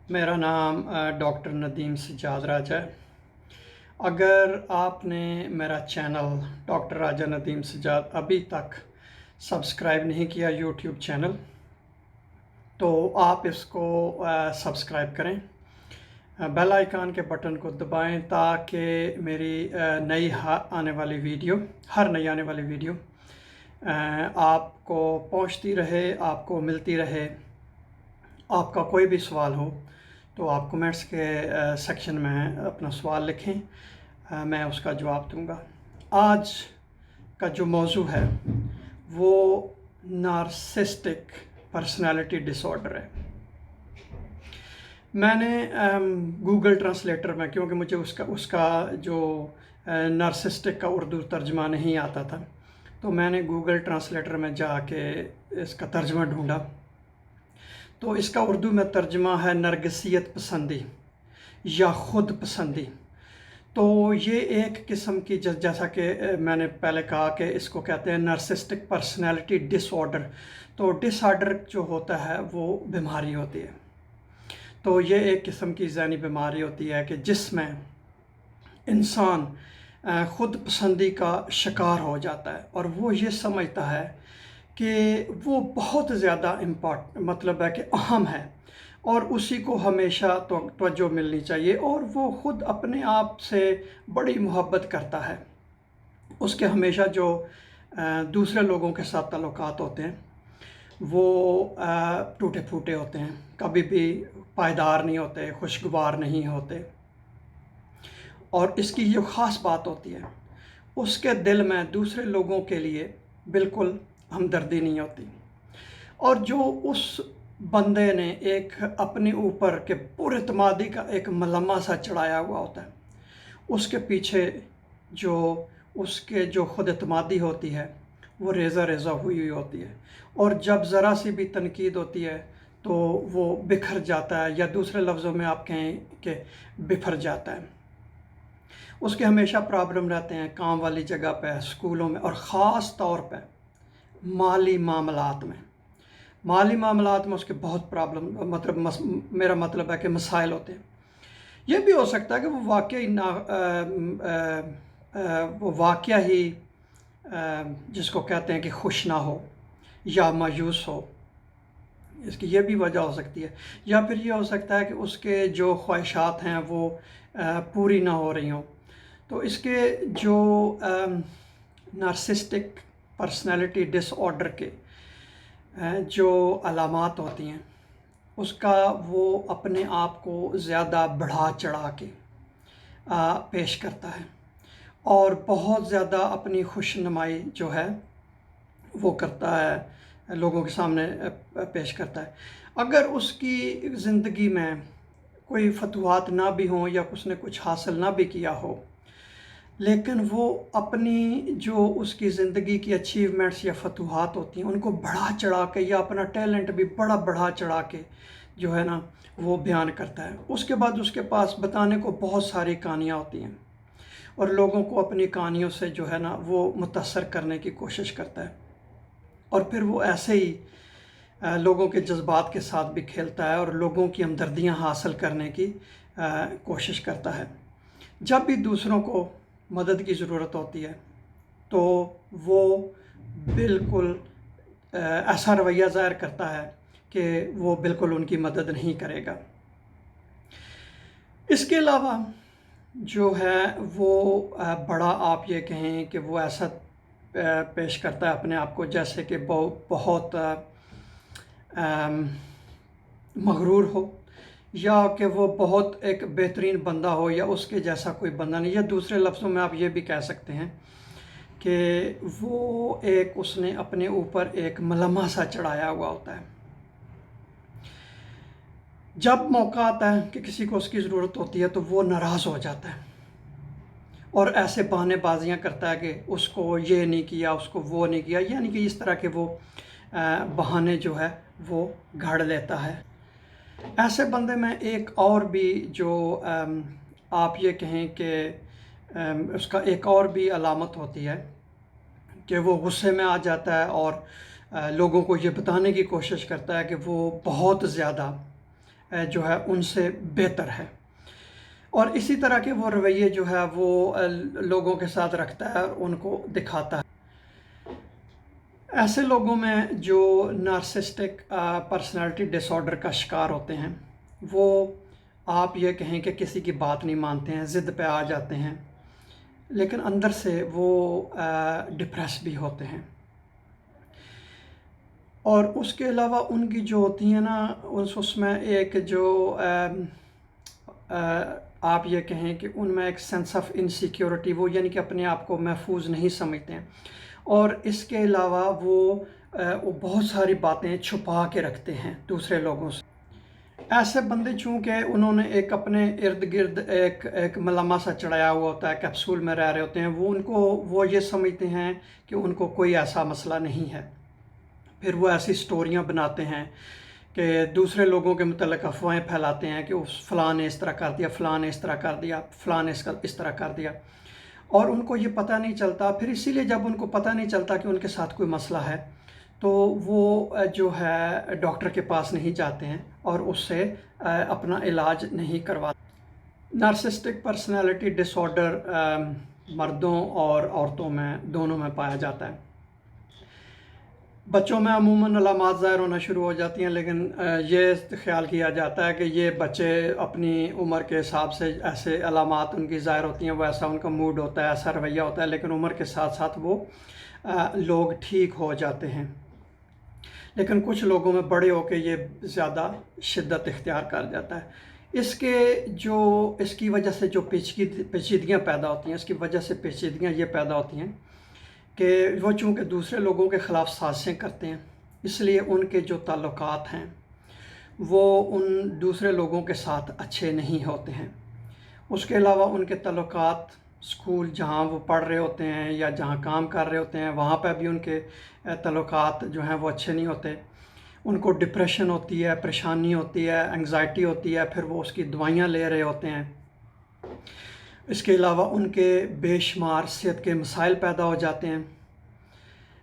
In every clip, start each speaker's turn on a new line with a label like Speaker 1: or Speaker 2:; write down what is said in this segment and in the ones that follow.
Speaker 1: میرا نام ڈاکٹر ندیم سجاد راجہ ہے۔ اگر آپ نے میرا چینل ڈاکٹر راجہ ندیم سجاد ابھی تک سبسکرائب نہیں کیا یوٹیوب چینل، تو آپ اس کو سبسکرائب کریں، بیل آئیکن کے بٹن کو دبائیں تاکہ میری نئی آنے والی ویڈیو ہر نئی آنے والی ویڈیو آپ کو پہنچتی رہے، آپ کو ملتی رہے۔ آپ کا کوئی بھی سوال ہو تو آپ کومنٹس کے سیکشن میں اپنا سوال لکھیں، میں اس کا جواب دوں گا۔ آج کا جو موضوع ہے وہ نارسسٹک پرسنالٹی ڈس آرڈر ہے۔ میں نے گوگل ٹرانسلیٹر میں، کیونکہ مجھے اس کا جو نارسسٹک کا اردو ترجمہ نہیں آتا تھا، تو میں نے گوگل ٹرانسلیٹر میں جا کے اس کا ترجمہ ڈھونڈا، تو اس کا اردو میں ترجمہ ہے نرگسیت پسندی یا خود پسندی۔ تو یہ ایک قسم کی جیسا کہ میں نے پہلے کہا کہ اس کو کہتے ہیں نارسسٹک پرسنالٹی ڈس آرڈر۔ تو ڈس آرڈر جو ہوتا ہے وہ بیماری ہوتی ہے۔ تو یہ ایک قسم کی ذہنی بیماری ہوتی ہے کہ جس میں انسان خود پسندی کا شکار ہو جاتا ہے، اور وہ یہ سمجھتا ہے کہ وہ بہت زیادہ مطلب ہے کہ اہم ہے، اور اسی کو ہمیشہ توجہ ملنی چاہیے، اور وہ خود اپنے آپ سے بڑی محبت کرتا ہے۔ اس کے ہمیشہ جو دوسرے لوگوں کے ساتھ تعلقات ہوتے ہیں وہ ٹوٹے پھوٹے ہوتے ہیں، کبھی بھی پائیدار نہیں ہوتے، خوشگوار نہیں ہوتے۔ اور اس کی جو خاص بات ہوتی ہے، اس کے دل میں دوسرے لوگوں کے لیے بالکل ہمدردی نہیں ہوتی، اور جو اس بندے نے ایک اپنے اوپر کے پر اعتمادی کا ایک ملمہ سا چڑھایا ہوا ہوتا ہے، اس کے پیچھے جو اس کے جو خود اعتمادی ہوتی ہے وہ ریزہ ریزہ ہوئی ہوتی ہے، اور جب ذرا سی بھی تنقید ہوتی ہے تو وہ بکھر جاتا ہے، یا دوسرے لفظوں میں آپ کہیں کہ بفر جاتا ہے۔ اس کے ہمیشہ پرابلم رہتے ہیں کام والی جگہ پہ، اسکولوں میں، اور خاص طور پہ مالی معاملات میں۔ مالی معاملات میں اس کے بہت پرابلم، میرا مطلب ہے کہ مسائل ہوتے ہیں۔ یہ بھی ہو سکتا ہے کہ وہ واقعہ ہی جس کو کہتے ہیں کہ خوش نہ ہو یا مایوس ہو، اس کی یہ بھی وجہ ہو سکتی ہے، یا پھر یہ ہو سکتا ہے کہ اس کے جو خواہشات ہیں وہ پوری نہ ہو رہی ہوں۔ تو اس کے جو نارسسٹک پرسنالٹی ڈس آرڈر کے جو علامات ہوتی ہیں، اس کا وہ اپنے آپ کو زیادہ بڑھا چڑھا کے پیش کرتا ہے، اور بہت زیادہ اپنی خوش نمائی جو ہے وہ کرتا ہے، لوگوں کے سامنے پیش کرتا ہے۔ اگر اس کی زندگی میں کوئی فتوحات نہ بھی ہوں، یا اس نے کچھ حاصل نہ بھی کیا ہو، لیکن وہ اپنی جو اس کی زندگی کی اچیومنٹس یا فتوحات ہوتی ہیں ان کو بڑھا چڑھا کے، یا اپنا ٹیلنٹ بھی بڑھا چڑھا کے جو ہے نا وہ بیان کرتا ہے۔ اس کے بعد اس کے پاس بتانے کو بہت ساری کہانیاں ہوتی ہیں، اور لوگوں کو اپنی کہانیوں سے جو ہے نا وہ متاثر کرنے کی کوشش کرتا ہے، اور پھر وہ ایسے ہی لوگوں کے جذبات کے ساتھ بھی کھیلتا ہے، اور لوگوں کی ہمدردیاں حاصل کرنے کی کوشش کرتا ہے۔ جب بھی دوسروں کو مدد کی ضرورت ہوتی ہے تو وہ بالکل ایسا رویہ ظاہر کرتا ہے کہ وہ بالکل ان کی مدد نہیں کرے گا۔ اس کے علاوہ جو ہے وہ بڑا، آپ یہ کہیں کہ وہ ایسا پیش کرتا ہے اپنے آپ کو جیسے کہ بہت مغرور ہو، یا کہ وہ بہت ایک بہترین بندہ ہو، یا اس کے جیسا کوئی بندہ نہیں، یا دوسرے لفظوں میں آپ یہ بھی کہہ سکتے ہیں کہ وہ اس نے اپنے اوپر ایک ملمہ سا چڑھایا ہوا ہوتا ہے۔ جب موقع آتا ہے کہ کسی کو اس کی ضرورت ہوتی ہے تو وہ ناراض ہو جاتا ہے، اور ایسے بہانے بازیاں کرتا ہے کہ اس کو یہ نہیں کیا، اس کو وہ نہیں کیا، یعنی کہ اس طرح کے وہ بہانے جو ہے وہ گھڑ لیتا ہے۔ ایسے بندے میں ایک اور بھی جو آپ یہ کہیں کہ اس کا ایک اور بھی علامت ہوتی ہے کہ وہ غصے میں آ جاتا ہے، اور لوگوں کو یہ بتانے کی کوشش کرتا ہے کہ وہ بہت زیادہ جو ہے ان سے بہتر ہے، اور اسی طرح کے وہ رویے جو ہے وہ لوگوں کے ساتھ رکھتا ہے اور ان کو دکھاتا ہے۔ ایسے لوگوں میں جو نارسسٹک پرسنالٹی ڈس آرڈر کا شکار ہوتے ہیں، وہ آپ یہ کہیں کہ کسی کی بات نہیں مانتے ہیں، ضد پہ آ جاتے ہیں، لیکن اندر سے وہ ڈپریس بھی ہوتے ہیں۔ اور اس کے علاوہ ان کی جو ہوتی ہیں نا، اس میں ایک جو آپ یہ کہیں کہ ان میں ایک سینس آف انسیکیورٹی، وہ یعنی کہ اپنے آپ کو محفوظ نہیں سمجھتے ہیں، اور اس کے علاوہ وہ بہت ساری باتیں چھپا کے رکھتے ہیں دوسرے لوگوں سے۔ ایسے بندے چونکہ انہوں نے ایک اپنے ارد گرد ایک ملمہ سا چڑھایا ہوا ہوتا ہے، کیپسول میں رہ رہے ہوتے ہیں، وہ یہ سمجھتے ہیں کہ ان کو کوئی ایسا مسئلہ نہیں ہے۔ پھر وہ ایسی سٹوریاں بناتے ہیں کہ دوسرے لوگوں کے متعلق افواہیں پھیلاتے ہیں کہ فلاں نے اس طرح کر دیا، فلاں نے اس طرح کر دیا، فلاں نے اس طرح کر دیا، اور ان کو یہ پتہ نہیں چلتا۔ پھر اسی لیے جب ان کو پتہ نہیں چلتا کہ ان کے ساتھ کوئی مسئلہ ہے، تو وہ جو ہے ڈاکٹر کے پاس نہیں جاتے ہیں اور اس سے اپنا علاج نہیں کرواتے۔ نارسسٹک پرسنالٹی ڈس آرڈر مردوں اور عورتوں میں دونوں میں پایا جاتا ہے۔ بچوں میں عموماً علامات ظاہر ہونا شروع ہو جاتی ہیں، لیکن یہ خیال کیا جاتا ہے کہ یہ بچے اپنی عمر کے حساب سے ایسے علامات ان کی ظاہر ہوتی ہیں، وہ ایسا ان کا موڈ ہوتا ہے، ایسا رویہ ہوتا ہے، لیکن عمر کے ساتھ ساتھ وہ لوگ ٹھیک ہو جاتے ہیں۔ لیکن کچھ لوگوں میں بڑے ہو کے یہ زیادہ شدت اختیار کر جاتا ہے۔ اس کی وجہ سے جو پیچیدگیاں پیدا ہوتی ہیں، اس کی وجہ سے پیچیدگیاں یہ پیدا ہوتی ہیں کہ وہ چونکہ دوسرے لوگوں کے خلاف سازشیں کرتے ہیں، اس لیے ان کے جو تعلقات ہیں وہ ان دوسرے لوگوں کے ساتھ اچھے نہیں ہوتے ہیں۔ اس کے علاوہ ان کے تعلقات اسکول جہاں وہ پڑھ رہے ہوتے ہیں یا جہاں کام کر رہے ہوتے ہیں، وہاں پہ بھی ان کے تعلقات جو ہیں وہ اچھے نہیں ہوتے۔ ان کو ڈپریشن ہوتی ہے، پریشانی ہوتی ہے، انگزائٹی ہوتی ہے، پھر وہ اس کی دوائیاں لے رہے ہوتے ہیں۔ اس کے علاوہ ان کے بے شمار صحت کے مسائل پیدا ہو جاتے ہیں۔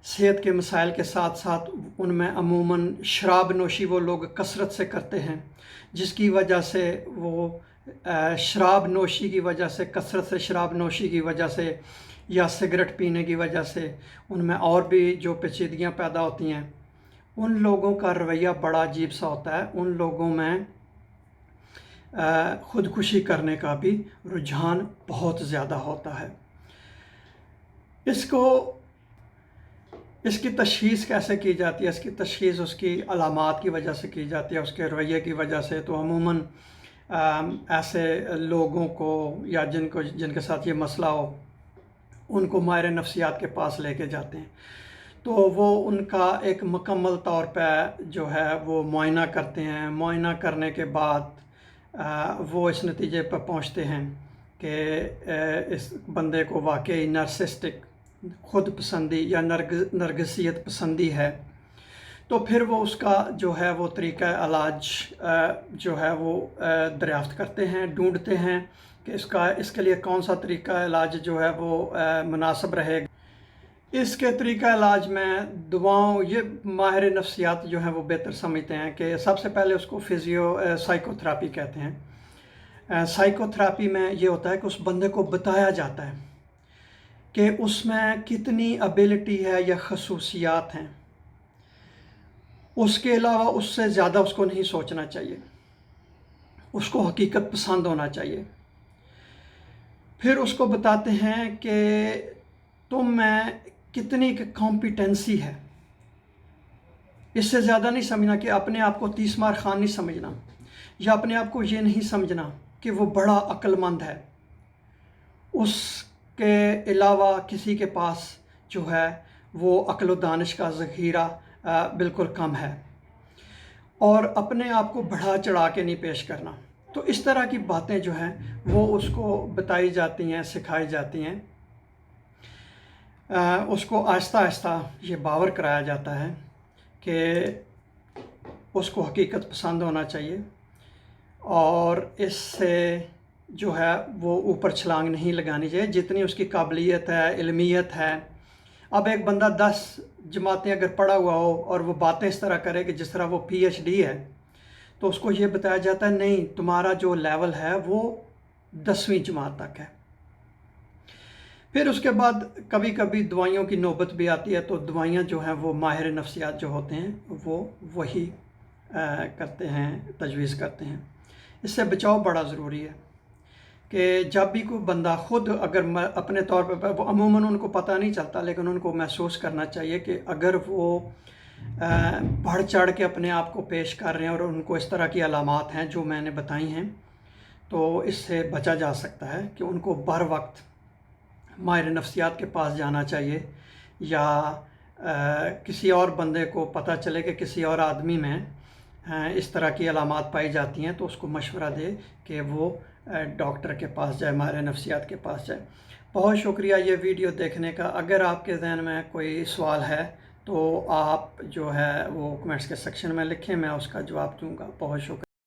Speaker 1: صحت کے مسائل کے ساتھ ساتھ ان میں عموماً شراب نوشی وہ لوگ کثرت سے کرتے ہیں، جس کی وجہ سے وہ شراب نوشی کی وجہ سے، کثرت سے شراب نوشی کی وجہ سے یا سگریٹ پینے کی وجہ سے ان میں اور بھی جو پیچیدگیاں پیدا ہوتی ہیں۔ ان لوگوں کا رویہ بڑا عجیب سا ہوتا ہے، ان لوگوں میں خودکشی کرنے کا بھی رجحان بہت زیادہ ہوتا ہے۔ اس کی تشخیص کیسے کی جاتی ہے؟ اس کی تشخیص اس کی علامات کی وجہ سے کی جاتی ہے، اس کے رویے کی وجہ سے۔ تو عموماً ایسے لوگوں کو یا جن کے ساتھ یہ مسئلہ ہو، ان کو ماہر نفسیات کے پاس لے کے جاتے ہیں، تو وہ ان کا ایک مکمل طور پہ جو ہے وہ معائنہ کرتے ہیں۔ معائنہ کرنے کے بعد وہ اس نتیجے پر پہنچتے ہیں کہ اس بندے کو واقعی نارسسٹک خود پسندی یا نرگسیت پسندی ہے، تو پھر وہ اس کا جو ہے وہ طریقہ علاج جو ہے وہ دریافت کرتے ہیں، ڈھونڈتے ہیں کہ اس کے لیے کون سا طریقہ علاج جو ہے وہ مناسب رہے گا۔ اس کے طریقہ علاج میں دواؤں، یہ ماہر نفسیات جو ہیں وہ بہتر سمجھتے ہیں کہ سب سے پہلے اس کو سائیکو تھراپی کہتے ہیں۔ سائیکو تھراپی میں یہ ہوتا ہے کہ اس بندے کو بتایا جاتا ہے کہ اس میں کتنی ابیلٹی ہے یا خصوصیات ہیں، اس کے علاوہ اس سے زیادہ اس کو نہیں سوچنا چاہیے، اس کو حقیقت پسند ہونا چاہیے۔ پھر اس کو بتاتے ہیں کہ تم میں کتنی کمپیٹنسی ہے، اس سے زیادہ نہیں سمجھنا کہ اپنے آپ کو 30 مار خان نہیں سمجھنا، یا اپنے آپ کو یہ نہیں سمجھنا کہ وہ بڑا عقل مند ہے، اس کے علاوہ کسی کے پاس جو ہے وہ عقل و دانش کا ذخیرہ بالکل کم ہے، اور اپنے آپ کو بڑھا چڑھا کے نہیں پیش کرنا۔ تو اس طرح کی باتیں جو ہیں وہ اس کو بتائی جاتی ہیں، سکھائی جاتی ہیں۔ اس کو آہستہ آہستہ یہ باور کرایا جاتا ہے کہ اس کو حقیقت پسند ہونا چاہیے، اور اس سے جو ہے وہ اوپر چھلانگ نہیں لگانی چاہیے، جتنی اس کی قابلیت ہے، علمیت ہے۔ اب ایک بندہ 10 جماعتیں اگر پڑھا ہوا ہو اور وہ باتیں اس طرح کرے کہ جس طرح وہ PhD ہے، تو اس کو یہ بتایا جاتا ہے نہیں تمہارا جو لیول ہے وہ 10ویں جماعت تک ہے۔ پھر اس کے بعد کبھی کبھی دوائیوں کی نوبت بھی آتی ہے، تو دوائیاں جو ہیں وہ ماہر نفسیات جو ہوتے ہیں وہ وہی کرتے ہیں، تجویز کرتے ہیں۔ اس سے بچاؤ بڑا ضروری ہے کہ جب بھی کوئی بندہ خود اگر اپنے طور پہ، وہ عموماً ان کو پتہ نہیں چلتا لیکن ان کو محسوس کرنا چاہیے کہ اگر وہ بڑھ چڑھ کے اپنے آپ کو پیش کر رہے ہیں اور ان کو اس طرح کی علامات ہیں جو میں نے بتائی ہیں، تو اس سے بچا جا سکتا ہے کہ ان کو بر وقت ماہر نفسیات کے پاس جانا چاہیے، یا کسی اور بندے کو پتہ چلے کہ کسی اور آدمی میں اس طرح کی علامات پائی جاتی ہیں تو اس کو مشورہ دے کہ وہ ڈاکٹر کے پاس جائے، ماہر نفسیات کے پاس جائے۔ بہت شکریہ یہ ویڈیو دیکھنے کا۔ اگر آپ کے ذہن میں کوئی سوال ہے تو آپ جو ہے وہ کمنٹس کے سیکشن میں لکھیں، میں اس کا جواب دوں گا۔ بہت شکریہ۔